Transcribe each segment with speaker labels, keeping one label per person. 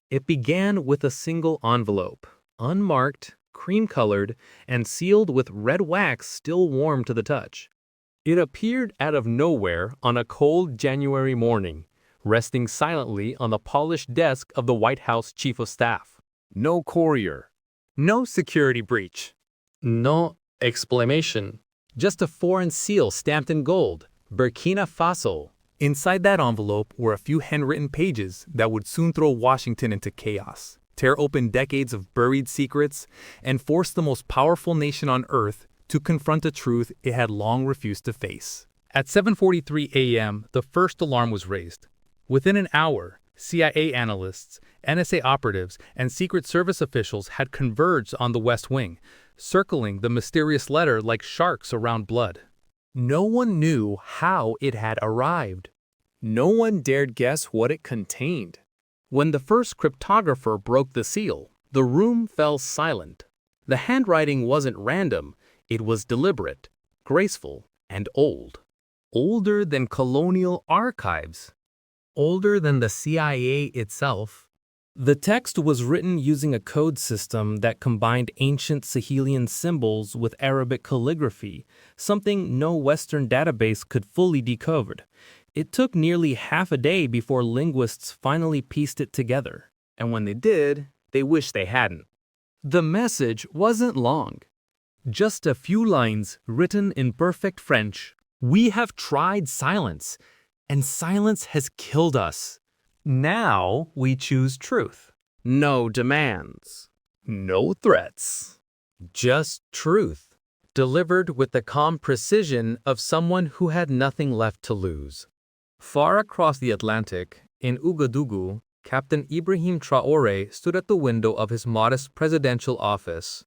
Speaker 1: It began with a single envelope, unmarked, cream-colored, and sealed with red wax still warm to the touch. It appeared out of nowhere on a cold January morning, resting silently on the polished desk of the White House Chief of Staff. No courier. No security breach. No exclamation. Just a foreign seal stamped in gold. Burkina Faso. Inside that envelope were a few handwritten pages that would soon throw Washington into chaos, tear open decades of buried secrets, and force the most powerful nation on earth to confront a truth it had long refused to face. At 7:43 a.m., the first alarm was raised. Within an hour, CIA analysts, NSA operatives, and Secret Service officials had converged on the West Wing, circling the mysterious letter like sharks around blood. No one knew how it had arrived. No one dared guess what it contained. When the first cryptographer broke the seal, the room fell silent. The handwriting wasn't random, it was deliberate, graceful, and old. Older than colonial archives. Older than the CIA itself. The text was written using a code system that combined ancient Sahelian symbols with Arabic calligraphy, something no Western database could fully decode. It took nearly half a day before linguists finally pieced it together. And when they did, they wished they hadn't. The message wasn't long. Just a few lines written in perfect French. We have tried silence, and silence has killed us. Now we choose truth. No demands. No threats. Just truth, delivered with the calm precision of someone who had nothing left to lose. Far across the Atlantic, in Ouagadougou, Captain Ibrahim Traoré stood at the window of his modest presidential office.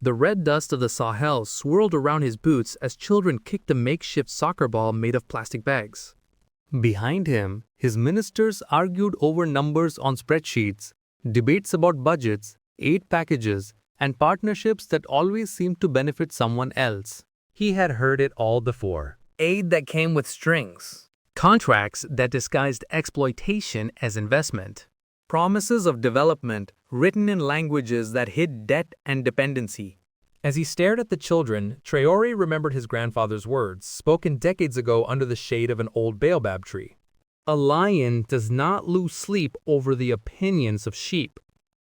Speaker 1: The red dust of the Sahel swirled around his boots as children kicked a makeshift soccer ball made of plastic bags. Behind him, his ministers argued over numbers on spreadsheets, debates about budgets, aid packages, and partnerships that always seemed to benefit someone else. He had heard it all before. Aid that came with strings. Contracts that disguised exploitation as investment. Promises of development written in languages that hid debt and dependency. As he stared at the children, Traoré remembered his grandfather's words, spoken decades ago under the shade of an old baobab tree. A lion does not lose sleep over the opinions of sheep,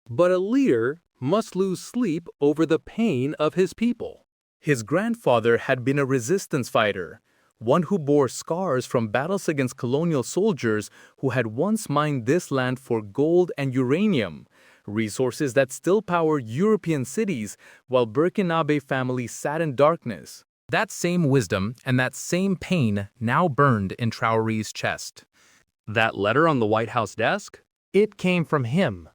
Speaker 1: but a leader must lose sleep over the pain of his people. His grandfather had been a resistance fighter, one who bore scars from battles against colonial soldiers who had once mined this land for gold and uranium, resources that still power European cities while Burkinabe families sat in darkness. That same wisdom and that same pain now burned in Traoré's chest. That letter on the White House desk? It came from him.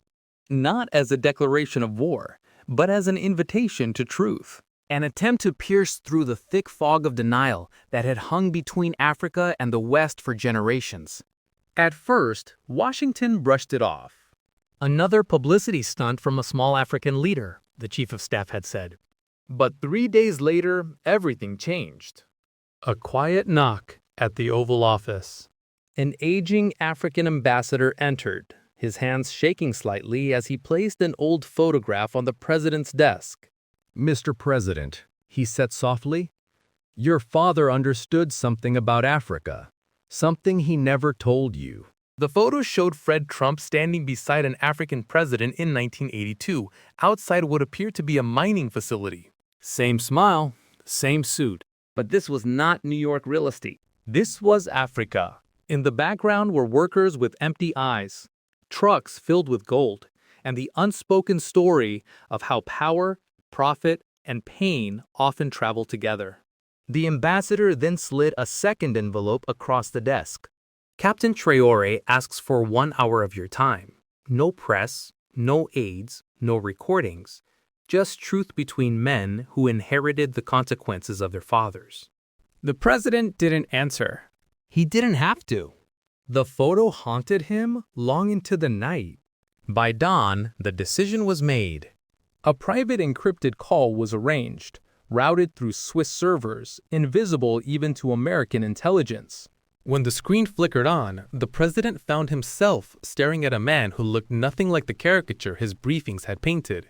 Speaker 1: Not as a declaration of war, but as an invitation to truth. An attempt to pierce through the thick fog of denial that had hung between Africa and the West for generations. At first, Washington brushed it off. Another publicity stunt from a small African leader, the chief of staff had said. But 3 days later, everything changed. A quiet knock at the Oval Office. An aging African ambassador entered, his hands shaking slightly as he placed an old photograph on the president's desk.
Speaker 2: Mr. President, he said softly, your father understood something about Africa, something he never told you.
Speaker 1: The photo showed Fred Trump standing beside an African president in 1982, outside what appeared to be a mining facility. Same smile, same suit. But this was not New York real estate. This was Africa. In the background were workers with empty eyes, trucks filled with gold, and the unspoken story of how power, profit, and pain often travel together. The ambassador then slid a second envelope across the desk. Captain Traoré asks for 1 hour of your time. No press, no aides, no recordings. Just truth between men who inherited the consequences of their fathers. The president didn't answer. He didn't have to. The photo haunted him long into the night. By dawn, the decision was made. A private encrypted call was arranged, routed through Swiss servers, invisible even to American intelligence. When the screen flickered on, the president found himself staring at a man who looked nothing like the caricature his briefings had painted.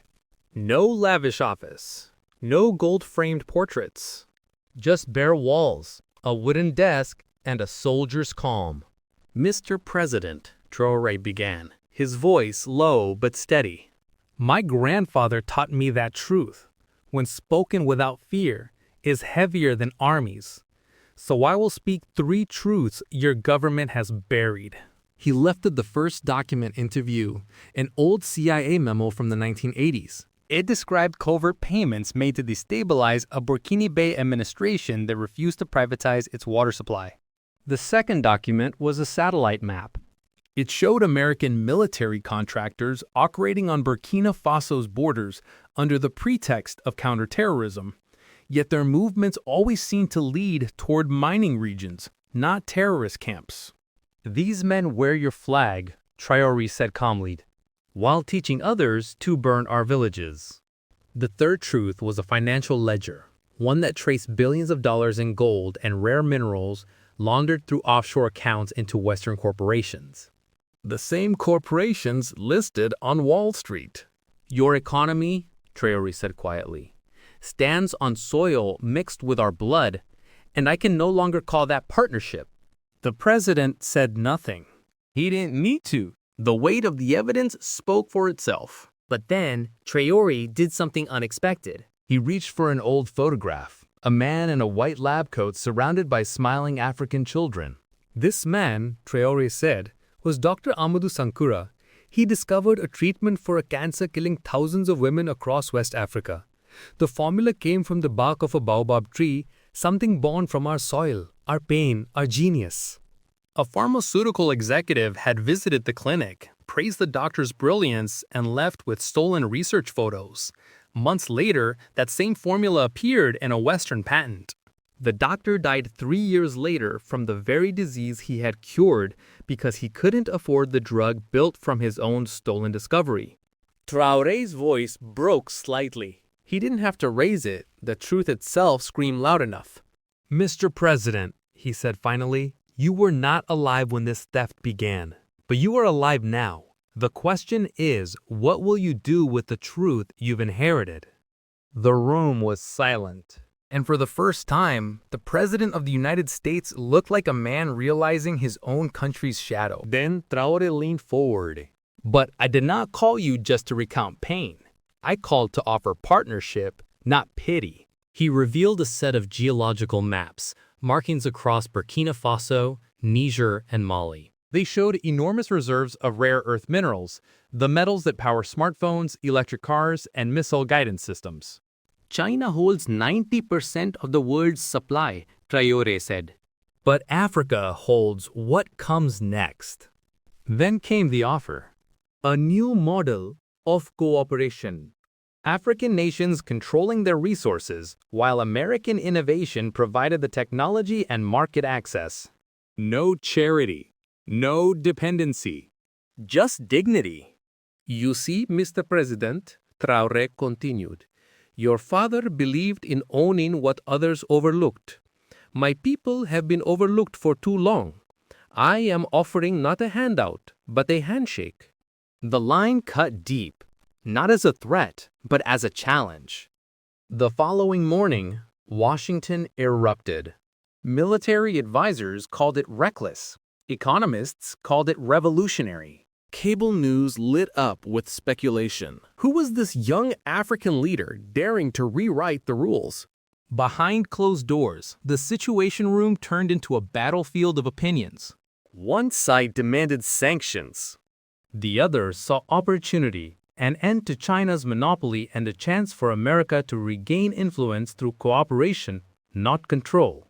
Speaker 1: No lavish office, no gold-framed portraits, just bare walls, a wooden desk, and a soldier's calm. "Mr. President," Traoré began, his voice low but steady. "My grandfather taught me that truth, when spoken without fear, is heavier than armies. So I will speak 3 truths your government has buried." He lifted the first document into view, an old CIA memo from the 1980s.
Speaker 3: It described covert payments made to destabilize a Burkina Faso administration that refused to privatize its water supply.
Speaker 1: The second document was a satellite map. It showed American military contractors operating on Burkina Faso's borders under the pretext of counterterrorism. Yet their movements always seemed to lead toward mining regions, not terrorist camps. "These men wear your flag," Traoré said calmly, "while teaching others to burn our villages." The third truth was a financial ledger, one that traced billions of dollars in gold and rare minerals laundered through offshore accounts into Western corporations. The same corporations listed on Wall Street. "Your economy," Traoré said quietly, "stands on soil mixed with our blood, and I can no longer call that partnership." The president said nothing. He didn't need to. The weight of the evidence spoke for itself.
Speaker 4: But then, Traoré did something unexpected.
Speaker 2: He reached for an old photograph, a man in a white lab coat surrounded by smiling African children.
Speaker 1: This man, Traoré said, was Dr. Amadou Sankura. He discovered a treatment for a cancer killing thousands of women across West Africa. The formula came from the bark of a baobab tree, something born from our soil, our pain, our genius. A pharmaceutical executive had visited the clinic, praised the doctor's brilliance, and left with stolen research photos. Months later, that same formula appeared in a Western patent. The doctor died 3 years later from the very disease he had cured because he couldn't afford the drug built from his own stolen discovery. Traoré's voice broke slightly. He didn't have to raise it. The truth itself screamed loud enough. "Mr. President," he said finally, "you were not alive when this theft began, but you are alive now. The question is, what will you do with the truth you've inherited?" The room was silent. And for the first time, the President of the United States looked like a man realizing his own country's shadow. Then Traoré leaned forward. "But I did not call you just to recount pain. I called to offer partnership, not pity." He revealed a set of geological maps, markings across Burkina Faso, Niger, and Mali. They showed enormous reserves of rare earth minerals, the metals that power smartphones, electric cars, and missile guidance systems. "China holds 90% of the world's supply," Traoré said. "But Africa holds what comes next." Then came the offer. A new model of cooperation. African nations controlling their resources, while American innovation provided the technology and market access. No charity, no dependency, just dignity. "You see, Mr. President," Traoré continued, "your father believed in owning what others overlooked. My people have been overlooked for too long. I am offering not a handout, but a handshake." The line cut deep, not as a threat, but as a challenge. The following morning, Washington erupted. Military advisors called it reckless. Economists called it revolutionary. Cable news lit up with speculation. Who was this young African leader daring to rewrite the rules? Behind closed doors, the Situation Room turned into a battlefield of opinions. One side demanded sanctions. The other saw opportunity, an end to China's monopoly and a chance for America to regain influence through cooperation, not control.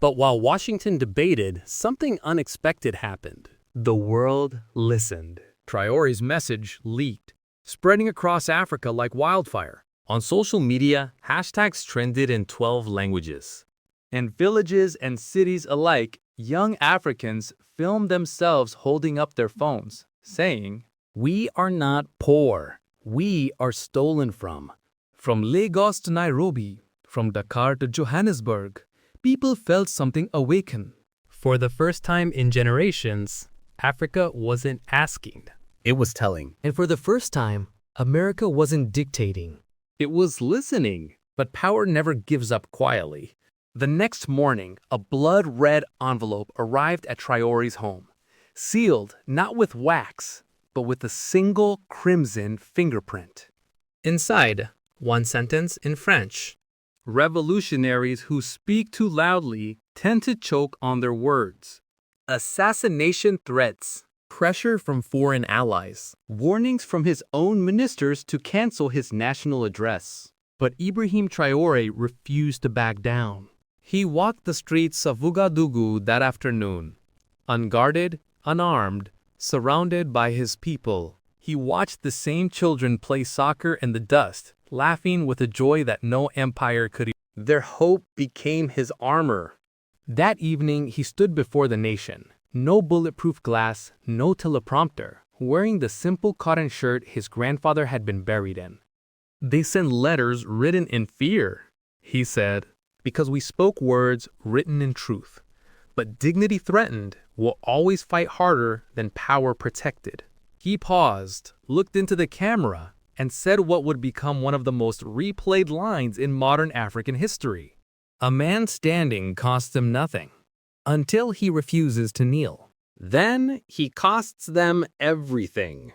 Speaker 1: But while Washington debated, something unexpected happened. The world listened. Traoré's message leaked, spreading across Africa like wildfire. On social media, hashtags trended in 12 languages. In villages and cities alike, young Africans filmed themselves holding up their phones, saying, "We are not poor. We are stolen from." From Lagos to Nairobi, from Dakar to Johannesburg, people felt something awaken.
Speaker 3: For the first time in generations, Africa wasn't asking.
Speaker 2: It was telling.
Speaker 4: And for the first time, America wasn't dictating.
Speaker 1: It was listening.
Speaker 2: But power never gives up quietly.
Speaker 1: The next morning, a blood-red envelope arrived at Traoré's home, sealed not with wax, but with a single crimson fingerprint.
Speaker 4: Inside, one sentence in French.
Speaker 1: Revolutionaries who speak too loudly tend to choke on their words. Assassination threats. Pressure from foreign allies. Warnings from his own ministers to cancel his national address. But Ibrahim Traoré refused to back down. He walked the streets of Ouagadougou that afternoon, unguarded, unarmed, surrounded by his people. He watched the same children play soccer in the dust, laughing with a joy that no empire could. Their hope became his armor. That evening, he stood before the nation. No bulletproof glass, no teleprompter, wearing the simple cotton shirt his grandfather had been buried in. They sent letters written in fear, he said, because we spoke words written in truth. But dignity threatened will always fight harder than power protected. He paused, looked into the camera, and said what would become one of the most replayed lines in modern African history. A man standing costs him nothing, until he refuses to kneel. Then he costs them everything.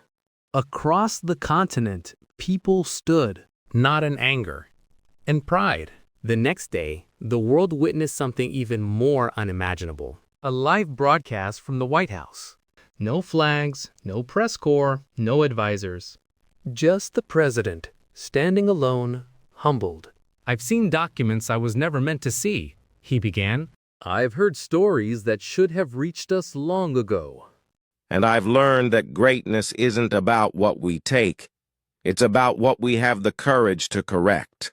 Speaker 1: Across the continent, people stood, not in anger, in pride. The next day, the world witnessed something even more unimaginable. A live broadcast from the White House. No flags, no press corps, no advisors. Just the president, standing alone, humbled. "I've seen documents I was never meant to see," he began. "I've heard stories that should have reached us long ago.
Speaker 5: And I've learned that greatness isn't about what we take. It's about what we have the courage to correct."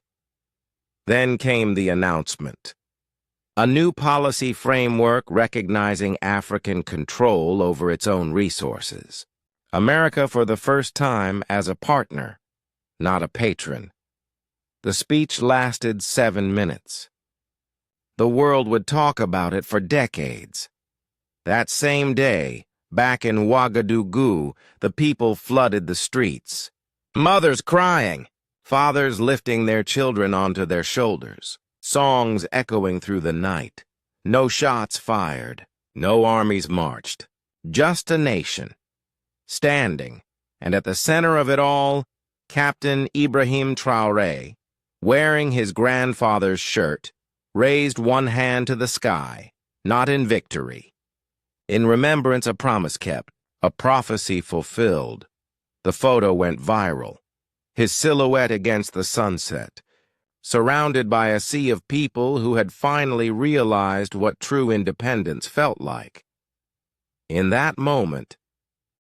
Speaker 5: Then came the announcement. A new policy framework recognizing African control over its own resources. America for the first time as a partner, not a patron. The speech lasted 7 minutes. The world would talk about it for decades. That same day, back in Ouagadougou, the people flooded the streets. Mothers crying, fathers lifting their children onto their shoulders, songs echoing through the night. No shots fired, no armies marched, just a nation, standing, and at the center of it all, Captain Ibrahim Traoré, wearing his grandfather's shirt, raised one hand to the sky, not in victory. In remembrance, a promise kept, a prophecy fulfilled. The photo went viral, his silhouette against the sunset, surrounded by a sea of people who had finally realized what true independence felt like. In that moment,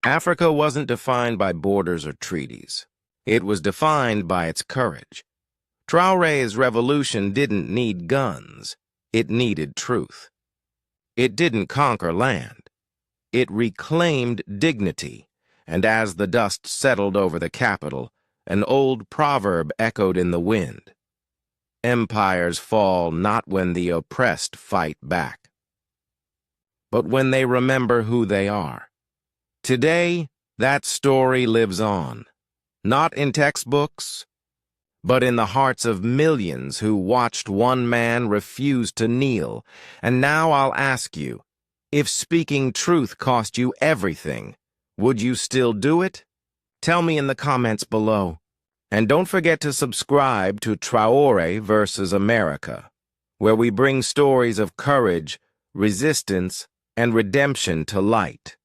Speaker 5: Africa wasn't defined by borders or treaties. It was defined by its courage. Traoré's revolution didn't need guns. It needed truth. It didn't conquer land. It reclaimed dignity. And as the dust settled over the capital, an old proverb echoed in the wind. Empires fall not when the oppressed fight back, but when they remember who they are. Today, that story lives on, not in textbooks, but in the hearts of millions who watched one man refuse to kneel. And now I'll ask you, if speaking truth cost you everything, would you still do it? Tell me in the comments below. And don't forget to subscribe to Traoré vs. America, where we bring stories of courage, resistance, and redemption to light.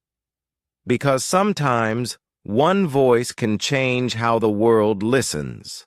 Speaker 5: Because sometimes one voice can change how the world listens.